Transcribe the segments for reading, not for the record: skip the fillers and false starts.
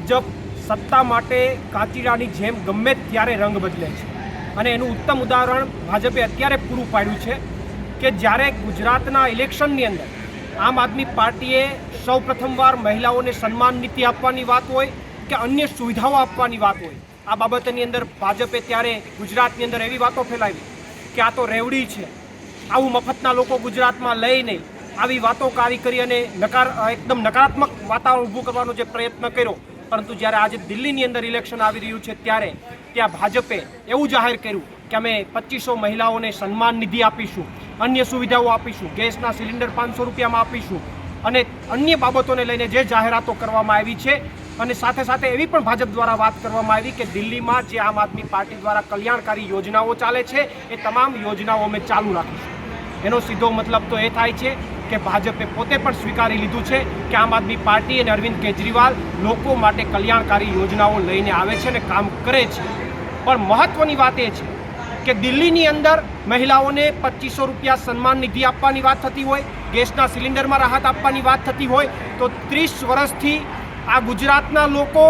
ભાજપ સત્તા માટે કાચીડાની જેમ ગમે ત્યારે રંગ બદલે છે અને એનું ઉત્તમ ઉદાહરણ ભાજપે અત્યારે પૂરું પાડ્યું છે કે જ્યારે ગુજરાતના ઇલેક્શનની અંદર આમ આદમી પાર્ટીએ સૌ પ્રથમવાર મહિલાઓને સન્માન નીતિ આપવાની વાત હોય કે અન્ય સુવિધાઓ આપવાની વાત હોય, આ બાબતની અંદર ભાજપે ત્યારે ગુજરાતની અંદર એવી વાતો ફેલાવી કે આ તો રેવડી છે, આવું મફતના લોકો ગુજરાતમાં લઈ નહીં, આવી વાતો કાવી કરી અને એકદમ નકારાત્મક વાતાવરણ ઊભું કરવાનો જે પ્રયત્ન કર્યો. પરંતુ જ્યારે આજે દિલ્હીની અંદર ઇલેક્શન આવી રહ્યું છે ત્યારે ત્યાં ભાજપે એવું જાહેર કર્યું કે અમે 2500 મહિલાઓને સન્માન નિધિ આપીશું, અન્ય સુવિધાઓ આપીશું, ગેસના સિલિન્ડર 500 રૂપિયામાં આપીશું અને અન્ય બાબતોને લઈને જે જાહેરાતો કરવામાં આવી છે. અને સાથે સાથે એવી પણ ભાજપ દ્વારા વાત કરવામાં આવી કે દિલ્હીમાં જે આમ આદમી પાર્ટી દ્વારા કલ્યાણકારી યોજનાઓ ચાલે છે એ તમામ યોજનાઓ અમે ચાલુ રાખીશું. એનો સીધો મતલબ તો એ થાય છે કે ભાજપે પોતે પણ સ્વીકારી લીધું છે કે આમ આદમી પાર્ટી અને અરવિંદ કેજરીવાલ લોકો માટે કલ્યાણકારી યોજનાઓ લઈને આવે છે અને કામ કરે છે. પણ મહત્વની વાત એ છે કે દિલ્હીની અંદર મહિલાઓને 2500 રૂપિયા સન્માન નિધિ આપવાની વાત થતી હોય, ગેસના સિલિન્ડરમાં રાહત આપવાની વાત થતી હોય, તો 30 વર્ષથી આ ગુજરાતના લોકો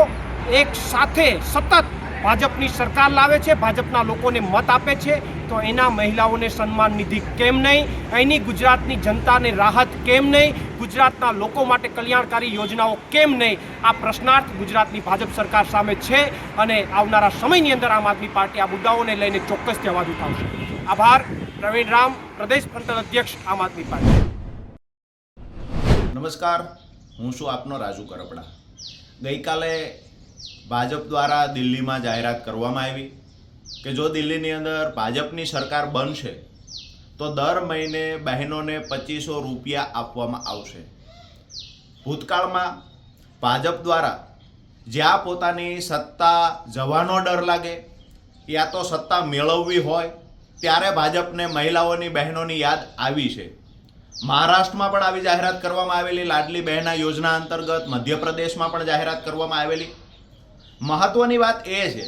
એક સાથે સતત ભાજપની સરકાર લાવે છે, ભાજપના લોકોને મત આપે છે, તો એના મહિલાઓને સન્માન નિધિ કેમ નહીં, અહીંની ગુજરાતની જનતાને રાહત કેમ નહીં, ગુજરાતના લોકો માટે કલ્યાણકારી યોજનાઓ કેમ નહીં? આ પ્રશ્નાર્થ ગુજરાતની ભાજપ સરકાર સામે છે અને આવનારા સમયની અંદર આમ આદમી પાર્ટી આ મુદ્દાઓને લઈને ચોક્કસથી અવાજ ઉઠાવશે. આભાર. પ્રવીણ રામ, પ્રદેશ ફ્રન્ટલ અધ્યક્ષ, આમ આદમી પાર્ટી. નમસ્કાર, હું છું આપનો રાજુ કરપડા. ગઈકાલે ભાજપ દ્વારા દિલ્હીમાં જાહેરાત કરવામાં આવી કે જો દિલ્હીની અંદર ભાજપની સરકાર બનશે તો દર મહિને બહેનોને 2500 રૂપિયા આપવામાં આવશે. ભૂતકાળમાં ભાજપ દ્વારા જ્યાં પોતાની સત્તા જવાનો ડર લાગે યા તો સત્તા મેળવવી હોય ત્યારે ભાજપને મહિલાઓની બહેનોની યાદ આવી છે. મહારાષ્ટ્રમાં પણ આવી જાહેરાત કરવામાં આવેલી, લાડલી બહેના યોજના અંતર્ગત મધ્યપ્રદેશમાં પણ જાહેરાત કરવામાં આવેલી. મહત્વની વાત એ છે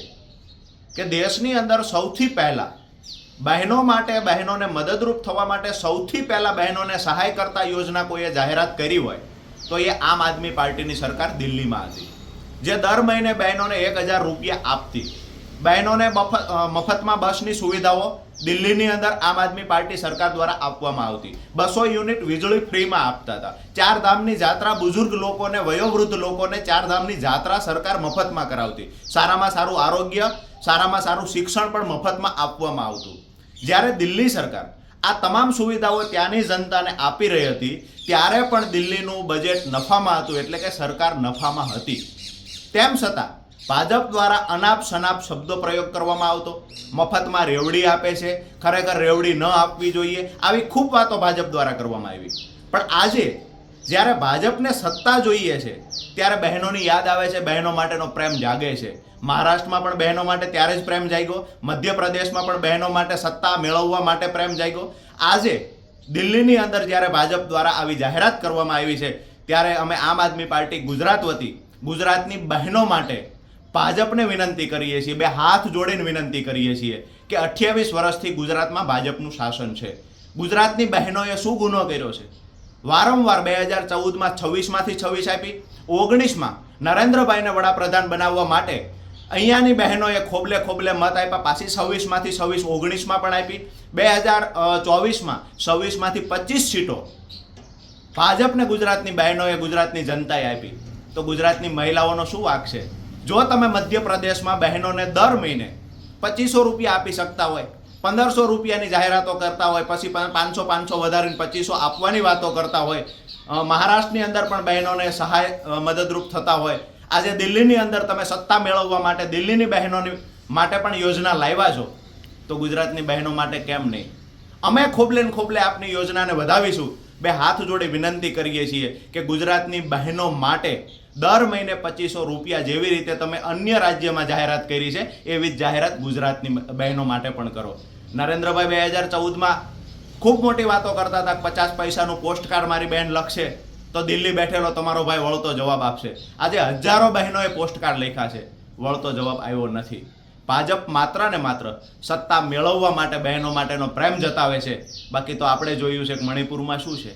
કે દેશની અંદર સૌથી પહેલાં બહેનો માટે, બહેનોને મદદરૂપ થવા માટે સૌથી પહેલાં બહેનોને સહાય કરતા યોજના કોઈએ જાહેરાત કરી હોય તો એ આમ આદમી પાર્ટીની સરકાર દિલ્હીમાં હતી, જે દર મહિને બહેનોને 1000 રૂપિયા આપતી. બહેનોને મફતમાં બસની સુવિધાઓ દિલ્હીની અંદર આમ આદમી પાર્ટી સરકાર દ્વારા આપવામાં આવતી. 200 યુનિટ વીજળી ફ્રીમાં આપતા હતા. 4 ધામની જાત્રા બુઝુર્ગ લોકોને, વયોવૃદ્ધ લોકોને 4 ધામની જાત્રા સરકાર મફતમાં કરાવતી. સારામાં સારું આરોગ્ય, સારામાં સારું શિક્ષણ પણ મફતમાં આપવામાં આવતું. જ્યારે દિલ્હી સરકાર આ તમામ સુવિધાઓ ત્યાંની જનતાને આપી રહી હતી ત્યારે પણ દિલ્હીનું બજેટ નફામાં હતું, એટલે કે સરકાર નફામાં હતી. તેમ છતાં ભાજપ દ્વારા અનાપ શનાપ શબ્દો પ્રયોગ કરવામાં આવતો. મફતમાં રેવડી આપે છે, ખરેખર રેવડી ન આપવી જોઈએ, આવી ખૂબ વાતો ભાજપ દ્વારા કરવામાં આવી. પણ આજે જ્યારે ભાજપને સત્તા જોઈએ છે ત્યારે બહેનોની યાદ આવે છે, બહેનો માટેનો પ્રેમ જાગે છે. મહારાષ્ટ્રમાં પણ બહેનો માટે ત્યારે જ પ્રેમ જાગ્યો, મધ્યપ્રદેશમાં પણ બહેનો માટે સત્તા મેળવવા માટે પ્રેમ જાગ્યો. આજે દિલ્હીની અંદર જ્યારે ભાજપ દ્વારા આવી જાહેરાત કરવામાં આવી છે ત્યારે અમે આમ આદમી પાર્ટી ગુજરાત વતી ગુજરાતની બહેનો માટે ભાજપને વિનંતી કરીએ છીએ, બે હાથ જોડીને વિનંતી કરીએ છીએ કે 28 વર્ષથી ગુજરાતમાં ભાજપનું શાસન છે. ગુજરાતની બહેનોએ શું ગુનો કર્યો છે? વારંવાર 2014માં 26માંથી 26 આપી, 19માં નરેન્દ્રભાઈને વડાપ્રધાન બનાવવા માટે અહીંયાની બહેનોએ ખોબલે ખોબલે મત આપ્યા, પાછી 26માંથી 26, 19માં પણ આપી. 2024માં 26માંથી 25 સીટો ભાજપને ગુજરાતની બહેનોએ, ગુજરાતની જનતાએ આપી. તો ગુજરાતની મહિલાઓનો શું વાંક છે? જો તમે મધ્યપ્રદેશમાં બહેનોને દર મહિને 2500 રૂપિયા આપી શકતા હોય, 1500 રૂપિયાની જાહેરાતો કરતા હોય, પછી 500 વધારીને 2500 આપવાની વાતો કરતા હોય, મહારાષ્ટ્રની અંદર પણ બહેનોને સહાય મદદરૂપ થતા હોય, આજે દિલ્હીની અંદર તમે સત્તા મેળવવા માટે દિલ્હીની બહેનોની માટે પણ યોજના લાવ્યા છો, તો ગુજરાતની બહેનો માટે કેમ નહીં? અમે ખોબલે ને ખોબલે આપની યોજનાને વધાવીશું. બે હાથ જોડે વિનંતી કરીએ છીએ કે ગુજરાતની બહેનો માટે દર મહિને 2500 રૂપિયા જેવી રીતે તમે અન્ય રાજ્યમાં જાહેરાત કરી છે એવી જ જાહેરાત ગુજરાતની બહેનો માટે પણ કરો. નરેન્દ્રભાઈ 2014માં ખૂબ મોટી વાતો કરતા હતા, 50 પૈસાનું પોસ્ટકાર્ડ મારી બહેન લખશે તો દિલ્હી બેઠેલો તમારો ભાઈ વળતો જવાબ આપશે. આજે હજારો બહેનોએ પોસ્ટકાર્ડ લખ્યા છે, વળતો જવાબ આવ્યો નથી. ભાજપ માત્ર ને માત્ર સત્તા મેળવવા માટે બહેનો માટેનો પ્રેમ જતાવે છે. બાકી તો આપણે જોયું છે કે મણિપુરમાં શું છે,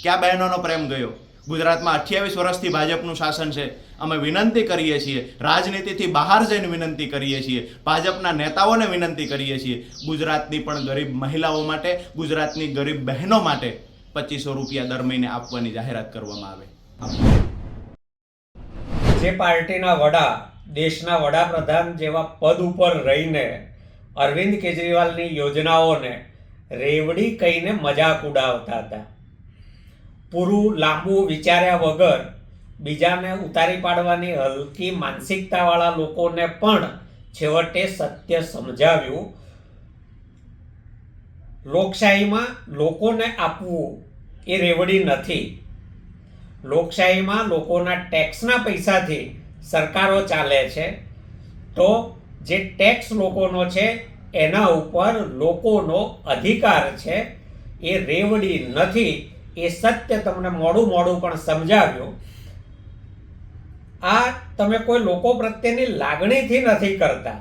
ક્યાં બહેનોનો પ્રેમ ગયો? ગુજરાતમાં 28 વર્ષથી ભાજપનું શાસન છે. અમે વિનંતી કરીએ છીએ, રાજનીતિથી બહાર જઈને વિનંતી કરીએ છીએ, ભાજપના નેતાઓને વિનંતી કરીએ છીએ, ગુજરાતની પણ ગરીબ મહિલાઓ માટે, ગુજરાતની ગરીબ બહેનો માટે 2500 રૂપિયા દર મહિને આપવાની જાહેરાત કરવામાં આવે. જે પાર્ટીના વડા, દેશના વડાપ્રધાન જેવા પદ ઉપર રહીને અરવિંદ કેજરીવાલની યોજનાઓને રેવડી કહીને મજાક ઉડાવતા હતા. પૂરું લાંબુ વિચાર્યા વગર બીજાને ઉતારી પાડવાની હલકી માનસિકતાવાળા લોકોને પણ છેવટે સત્ય સમજાવ્યું. લોકશાહીમાં લોકોને આપવું એ રેવડી નથી. લોકશાહીમાં લોકોના ટેક્સના પૈસાથી સરકારો ચાલે છે. તો જે ટેક્સ લોકોનો છે એના ઉપર લોકોનો અધિકાર છે. એ રેવડી નથી. એ સત્ય તમને મોડું પણ સમજાવ્યું. આ તમે કોઈ લોકો પ્રત્યેની લાગણીથી નથી કરતા.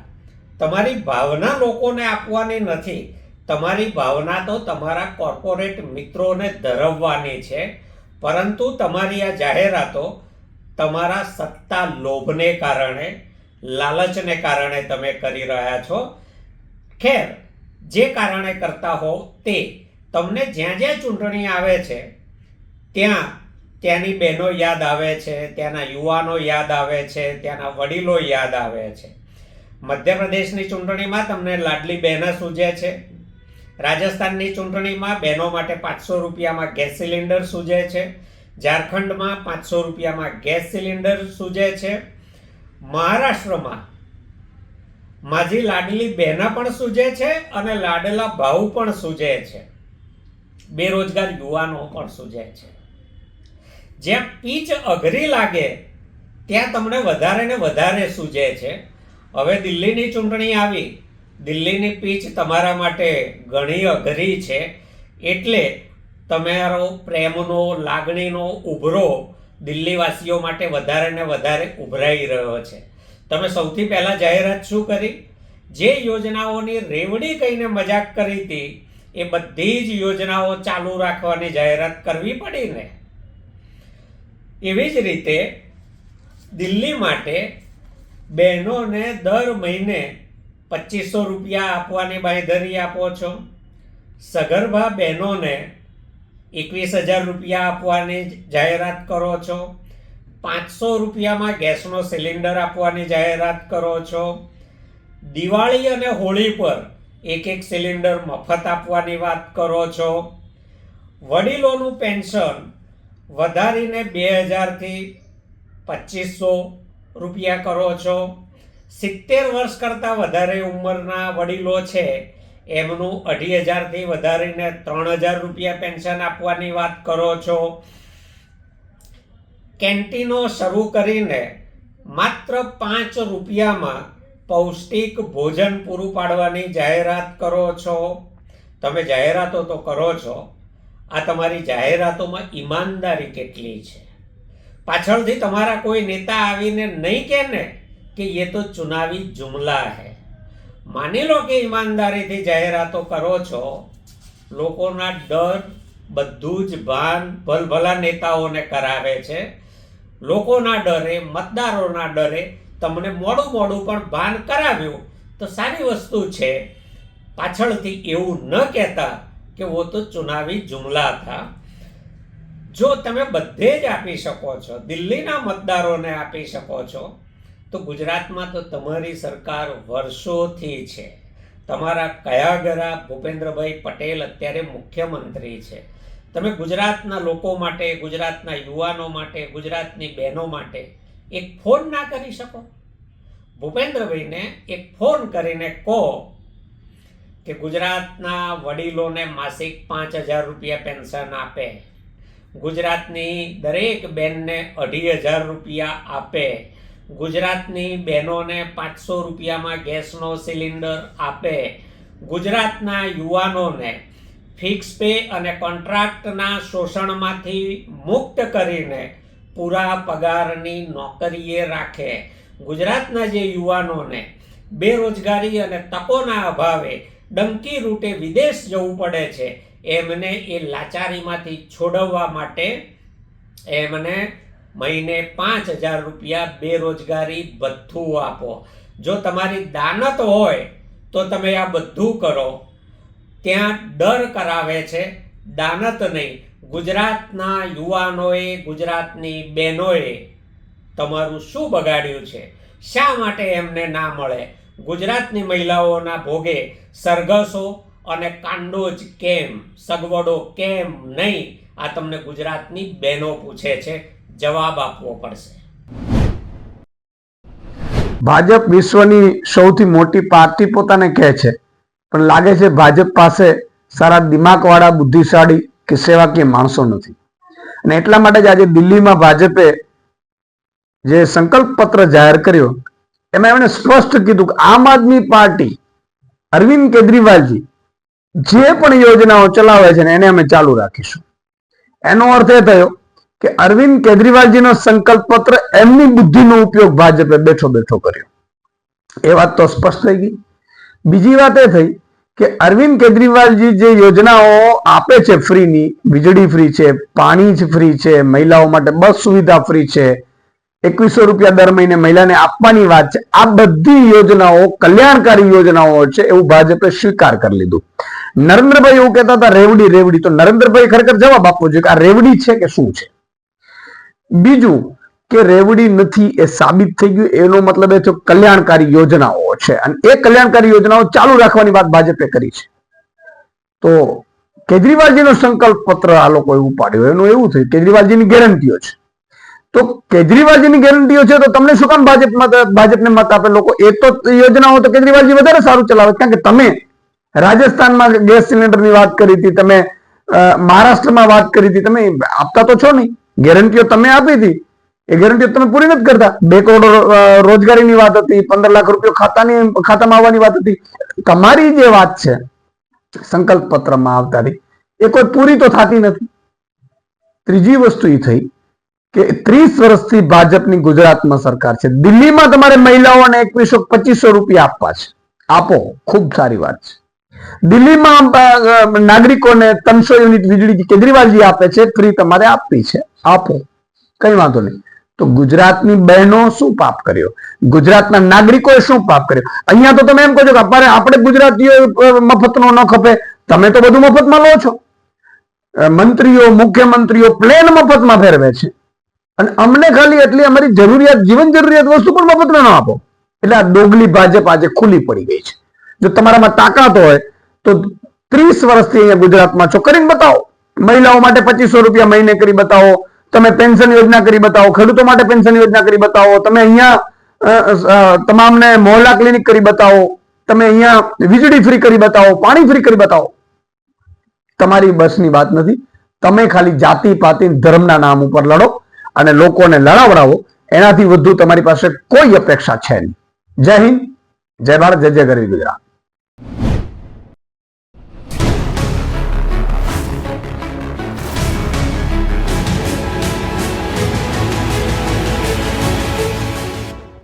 તમારી ભાવના લોકોને આપવાની નથી. તમારી ભાવના તો તમારા કોર્પોરેટ મિત્રોને ધરવવાની છે. પરંતુ તમારી આ જાહેરાતો તમારા સત્તા લોભને કારણે, લાલચને કારણે તમે કરી રહ્યા છો. ખેર, જે કારણે કરતા હો તે તમને જ્યાં જ્યાં ચૂંટણી આવે છે ત્યાંની બહેનો યાદ આવે છે, ત્યાંના યુવાનો યાદ આવે છે, ત્યાંના વડીલો યાદ આવે છે. મધ્યપ્રદેશની ચૂંટણીમાં તમને લાડલી બહેનો સૂઝે છે. રાજસ્થાનની ચૂંટણીમાં બહેનો માટે 500 રૂપિયામાં ગેસ સિલિન્ડર સૂઝે છે. ઝારખંડમાં 500 રૂપિયામાં ગેસ સિલિન્ડર સૂઝે છે. મહારાષ્ટ્રમાં માજી લાડલી બહેના પણ સૂઝે છે અને લાડલા ભાઉ પણ સૂઝે છે. બેરોજગાર યુવાનો પણ સૂઝે છે. જ્યાં પીચ અઘરી લાગે ત્યાં તમને વધારે ને વધારે સૂઝે છે. હવે દિલ્હીની ચૂંટણી આવી. દિલ્હીની પીચ તમારા માટે ઘણી અઘરી છે. એટલે તમારો પ્રેમનો, લાગણીનો ઉભરો દિલ્હીવાસીઓ માટે વધારે ને વધારે ઉભરાઈ રહ્યો છે. તમે સૌથી પહેલાં જાહેરાત શું કરી? જે યોજનાઓની રેવડી કહીને મજાક કરી હતી એ બધી જ યોજનાઓ ચાલુ રાખવાની જાહેરાત કરવી પડી ને. એવી જ રીતે દિલ્હી માટે બહેનોને દર મહિને 2500 રૂપિયા આપવાની બાંયધરી આપો છો. સગર્ભા બહેનોને 21,000 રૂપિયા આપવાની જાહેરાત કરો છો. 500 રૂપિયામાં ગેસનો સિલિન્ડર આપવાની જાહેરાત કરો છો. દિવાળી અને હોળી પર એક સિલિન્ડર મફત આપવાની વાત કરો છો. વડીલોનું પેન્શન વધારીને 2,000 થી 2,500 રૂપિયા કરો છો. 70 વર્ષ કરતાં વધારે ઉંમરના વડીલો છે એમનું 2,500 થી વધારીને 3,000 રૂપિયા પેન્શન આપવાની વાત કરો છો. કેન્ટીનો શરૂ કરીને માત્ર 5 રૂપિયામાં પૌષ્ટિક ભોજન પૂરું પાડવાની જાહેરાત કરો છો. તમે જાહેરાતો તો કરો છો. આ તમારી જાહેરાતોમાં ઈમાનદારી કેટલી છે? પાછળથી તમારા કોઈ નેતા આવીને નહીં કહે ને કે ये तो चुनावी जुमला है. માની લો કે ઈમાનદારીથી જાહેરાતો કરો છો. લોકોના ડર બધું જ ભાન ભલભલા નેતાઓને કરાવે છે. લોકોના ડરે, મતદારોના ડરે તમને મોડું પણ ભાન કરાવ્યું તો સારી વસ્તુ છે. પાછળથી એવું ન કહેતા કે वो तो चुनावी जुमला था. જો તમે બધે જ આપી શકો છો, દિલ્હીના મતદારોને આપી શકો છો, તો ગુજરાતમાં તો તમારી સરકાર વર્ષોથી છે. તમારા કયાગરા ભૂપેન્દ્રભાઈ પટેલ અત્યારે મુખ્યમંત્રી છે. તમે ગુજરાતના લોકો માટે, ગુજરાતના યુવાનો માટે, ગુજરાતની બહેનો માટે એક ફોન ના કરી શકો? ભૂપેન્દ્રભાઈને એક ફોન કરીને કહો કે ગુજરાતના વડીલોને માસિક 5,000 રૂપિયા પેન્શન આપે, ગુજરાતની દરેક બહેનને 2,500 રૂપિયા આપે, ગુજરાતની બહેનોને 500 રૂપિયામાં ગેસનો સિલિન્ડર આપે, ગુજરાતના યુવાનોને ફિક્સ પે અને કોન્ટ્રાક્ટના શોષણમાંથી મુક્ત કરીને પૂરા પગારની નોકરીએ રાખે, ગુજરાતના જે યુવાનોને બેરોજગારી અને તકોના અભાવે ડંકી રૂટે વિદેશ જવું પડે છે એમને એ લાચારીમાંથી છોડાવવા માટે એમને મહિને 5,000 રૂપિયા બેરોજગારી ભથ્થું આપો. જો તમારી દાનત હોય તો તમે આ બધું કરો. ત્યાં ડર કરાવે છે, દાનત નહીં. ગુજરાતના યુવાનોએ, ગુજરાતની બહેનોએ તમારું શું બગાડ્યું છે? શા માટે એમને ના મળે? ગુજરાતની મહિલાઓના ભોગે સરઘસો અને કાંડોજ કેમ, સગવડો કેમ નહીં? આ તમને ગુજરાતની બહેનો પૂછે છે, જવાબ આપવો પડશે. ભાજપ વિશ્વની સૌથી મોટી પાર્ટી પોતાને કહે છે, પણ લાગે છે ભાજપ પાસે સારા દિમાગવાળા, બુદ્ધિશાળી કે સેવાકીય માણસો નથી. અને એટલા માટે જ આજે દિલ્હીમાં ભાજપે જે સંકલ્પ પત્ર જાહેર કર્યો એમાં એમણે સ્પષ્ટ કીધું કે આમ આદમી પાર્ટી, અરવિંદ કેજરીવાલજી જે પણ યોજનાઓ ચલાવે છે ને એને અમે ચાલુ રાખીશું. એનો અર્થ એ થયો કે અરવિંદ કેજરીવાલજીનો સંકલ્પ પત્ર એમની બુદ્ધિનો ઉપયોગ ભાજપે બેઠો બેઠો કર્યો. એ વાત તો સ્પષ્ટ થઈ ગઈ. બીજી વાત એ થઈ કે અરવિંદ કેજરીવાલજી જે યોજનાઓ આપે છે, ફ્રીની વીજળી ફ્રી છે, પાણી ફ્રી છે, મહિલાઓ માટે બસ સુવિધા ફ્રી છે, 2100 રૂપિયા દર મહિને મહિલાને આપવાની વાત છે, આ બધી યોજનાઓ કલ્યાણકારી યોજનાઓ છે એવું ભાજપે સ્વીકાર કરી લીધું. નરેન્દ્રભાઈ એવું કહેતા હતા રેવડી રેવડી, તો નરેન્દ્રભાઈ ખરેખર જવાબ આપવો જોઈએ કે આ રેવડી છે કે શું છે. બીજું કે રેવડી નથી એ સાબિત થઈ ગયું. એનો મતલબ એ છે કલ્યાણકારી યોજનાઓ છે અને એ કલ્યાણકારી યોજનાઓ ચાલુ રાખવાની વાત ભાજપે કરી છે. તો કેજરીવાલજીનો સંકલ્પ પત્ર આ લોકોએ ઉપાડ્યો. એનું એવું થયું કેજરીવાલજીની ગેરંટીઓ છે, તો કેજરીવાલજીની ગેરંટીઓ છે તો તમને શું કામ ભાજપને મત આપે લોકો? એ તો યોજનાઓ તો કેજરીવાલજી વધારે સારું ચલાવે. કારણ કે તમે રાજસ્થાનમાં ગેસ સિલિન્ડરની વાત કરી હતી, તમે મહારાષ્ટ્રમાં વાત કરી હતી, તમે આપતા તો છો નહીં. ગેરંટીઓ તમે આપી હતી, એ ગેરંટીઓ તમે પૂરી નથી કરતા. 2 કરોડ રોજગારીની વાત હતી, 15 લાખ રૂપિયા ખાતામાં આવવાની વાત હતી. તમારી જે વાત છે સંકલ્પ પત્રમાં આવતા હતી એ કોઈ પૂરી તો થતી નથી. ત્રીજી વસ્તુ એ થઈ કે 30 વર્ષથી ભાજપની ગુજરાતમાં સરકાર છે. દિલ્હીમાં તમારે મહિલાઓને 2100-2500 રૂપિયા આપવા છે, આપો, ખૂબ સારી વાત છે. દિલ્હીમાં નાગરિકોને 300 યુનિટ વીજળી કેજરીવાલજી આપે છે, ફ્રી તમારે આપવી છે, આપો, કઈ વાંધો નહીં. તો ગુજરાતની બહેનો શું પાપ કર્યો? ગુજરાતના નાગરિકોએ શું પાપ કર્યો? અહીંયા તો તમે એમ કહો છો કે આપણે ગુજરાતીઓ મફતનો ન ખપે, તમે તો બધું મફતમાં લો છો. મંત્રીઓ, મુખ્યમંત્રીઓ પ્લેન મફતમાં ફેરવે છે અને અમને ખાલી એટલી અમારી જરૂરિયાત, જીવન જરૂરિયાત વસ્તુ પણ મફતમાં ન આપો. એટલે આ ડોગલી ભાજપ આજે ખુલ્લી પડી ગઈ છે. જો તમારામાં તાકાત હોય તો 30 વર્ષથી અહીંયા ગુજરાતમાં છો, કરીને બતાવો. મહિલાઓ માટે 2500 રૂપિયા મહિને કરી બતાવો, તમે પેન્શન યોજના કરી બતાવો, ખેડૂતો માટે પેન્શન યોજના કરી બતાવો, તમે અહીંયા તમામને મોહલ્લા ક્લિનિક કરી બતાવો, તમે અહીંયા વીજળી ફ્રી કરી બતાવો, પાણી ફ્રી કરી બતાવો. તમારી બસની વાત નથી. તમે ખાલી જાતિ પાતિ ધર્મના નામ ઉપર લડો અને લોકોને લડાવડાવો. એનાથી વધુ તમારી પાસે કોઈ અપેક્ષા છે નહીં. જય હિન્દ, જય ભારત, જય જય ગરવી ગુજરાત.